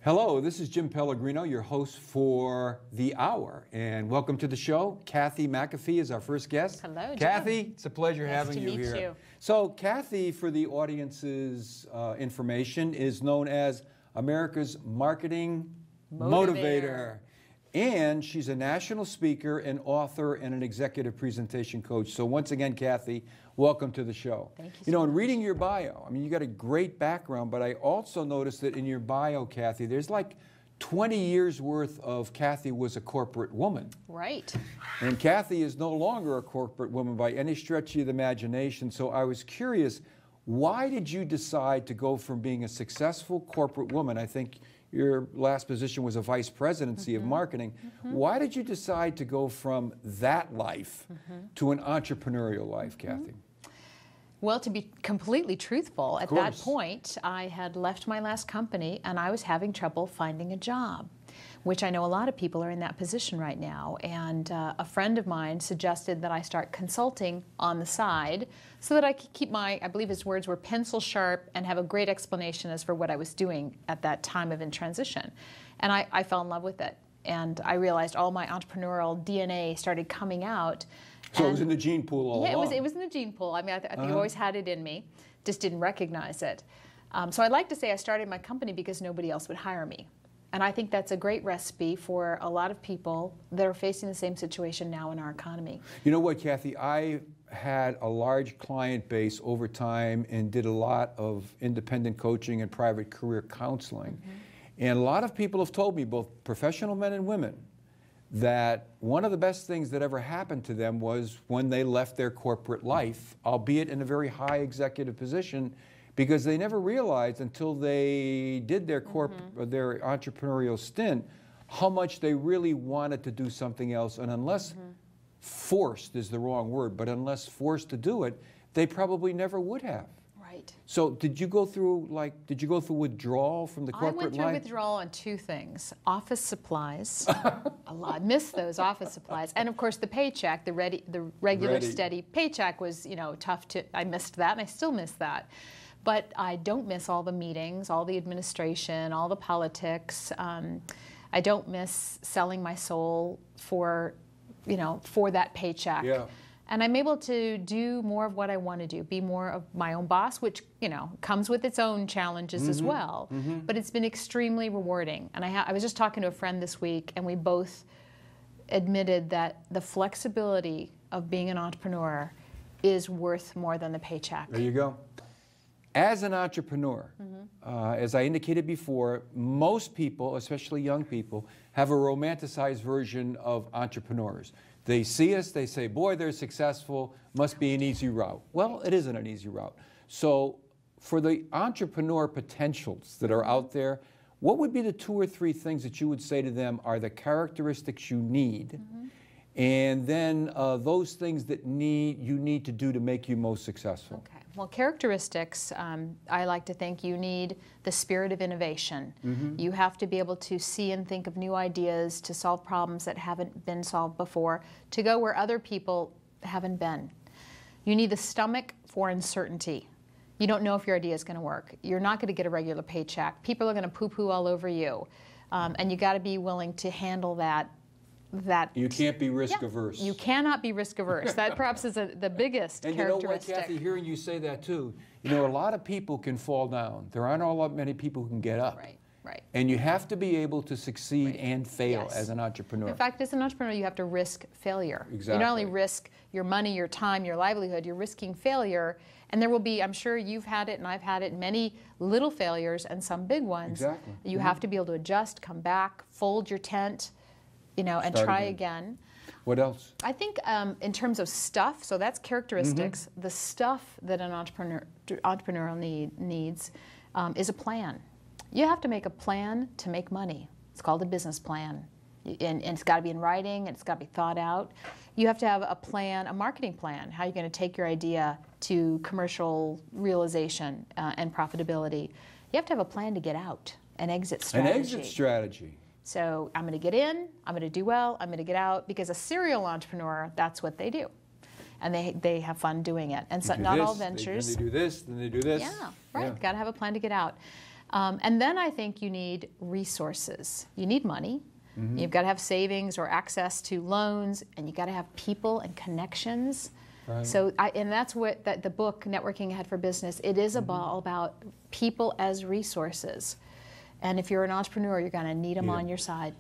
Hello, this is Jim Pellegrino, your host for The Hour, and welcome to the show. Kathy McAfee is our first guest. Hello, Jim. Kathy, it's a pleasure Nice having to you meet here. you. So, Kathy, for the audience's information, is known as America's Marketing Motivator. And she's a national speaker, an author, and an executive presentation coach. So once again, Kathy, welcome to the show. Thank you. You know, in reading your bio, I mean, you got a great background, but I also noticed that in your bio, Kathy, there's like 20 years worth of Kathy was a corporate woman. Right. And Kathy is no longer a corporate woman by any stretch of the imagination. So I was curious, why did you decide to go from being a successful corporate woman? I think your last position was a vice presidency of marketing. Why did you decide to go from that life to an entrepreneurial life, Kathy? Well, to be completely truthful, at that point, I had left my last company and I was having trouble finding a job, which I know a lot of people are in that position right now. And a friend of mine suggested that I start consulting on the side so that I could keep my, I believe his words were, pencil sharp and have a great explanation as for what I was doing at that time of in transition. And I fell in love with it. And I realized all my entrepreneurial DNA started coming out. So it was in the gene pool all along. Yeah, it was in the gene pool. I mean, I think I always had it in me, just didn't recognize it. So I'd like to say I started my company because nobody else would hire me. And I think that's a great recipe for a lot of people that are facing the same situation now in our economy. You know what, Kathy? I had a large client base over time and did a lot of independent coaching and private career counseling. And a lot of people have told me, both professional men and women, that one of the best things that ever happened to them was when they left their corporate life, albeit in a very high executive position, because they never realized until they did their their entrepreneurial stint how much they really wanted to do something else. And unless forced is the wrong word, but unless forced to do it, they probably never would have. Right. So did you go through withdrawal from the corporate life? I went through withdrawal on two things. Office supplies. A lot. I missed those office supplies. And of course the paycheck, the regular steady paycheck was, you know, tough to, I missed that and I still miss that. But I don't miss all the meetings, all the administration, all the politics. I don't miss selling my soul for, you know, for that paycheck. Yeah. And I'm able to do more of what I want to do, be more of my own boss, which, you know, comes with its own challenges as well. But it's been extremely rewarding. And I was just talking to a friend this week, and we both admitted that the flexibility of being an entrepreneur is worth more than the paycheck. There you go. As an entrepreneur, as I indicated before, most people, especially young people, have a romanticized version of entrepreneurs. They see us, they say, boy, they're successful, must be an easy route. Well, it isn't an easy route. So for the entrepreneur potentials that are out there, what would be the 2 or 3 things that you would say to them are the characteristics you need, and then those things that you need to do to make you most successful? Okay. Well, characteristics, I like to think you need the spirit of innovation. You have to be able to see and think of new ideas to solve problems that haven't been solved before, to go where other people haven't been. You need the stomach for uncertainty. You don't know if your idea is going to work. You're not going to get a regular paycheck. People are going to poo-poo all over you. And you got to be willing to handle that. You can't be risk averse. You cannot be risk averse. That perhaps is the biggest characteristic. And you know what, Kathy, hearing you say that too, you know, a lot of people can fall down. There aren't all that many people who can get up. Right, right. And you have to be able to succeed and fail as an entrepreneur. In fact, as an entrepreneur, you have to risk failure. Exactly. You not only risk your money, your time, your livelihood, you're risking failure. And there will be, I'm sure you've had it and I've had it, many little failures and some big ones. Exactly. You have to be able to adjust, come back, fold your tent, you know, and try again. What else? I think in terms of stuff, so that's characteristics, the stuff that an entrepreneur needs is a plan. You have to make a plan to make money. It's called a business plan. And it's got to be in writing, and it's got to be thought out. You have to have a plan, a marketing plan, how you're going to take your idea to commercial realization and profitability. You have to have a plan to get out, an exit strategy. An exit strategy. So I'm going to get in, I'm going to do well, I'm going to get out, because a serial entrepreneur, that's what they do. And they have fun doing it. And so not all ventures. Then they do this, then they do this. Yeah, right. Got to have a plan to get out. And then I think you need resources. You need money. You've got to have savings or access to loans, and you've got to have people and connections. Right. So, and that's what the book, Networking Ahead for Business, it is all about people as resources. And if you're an entrepreneur, you're going to need them on your side.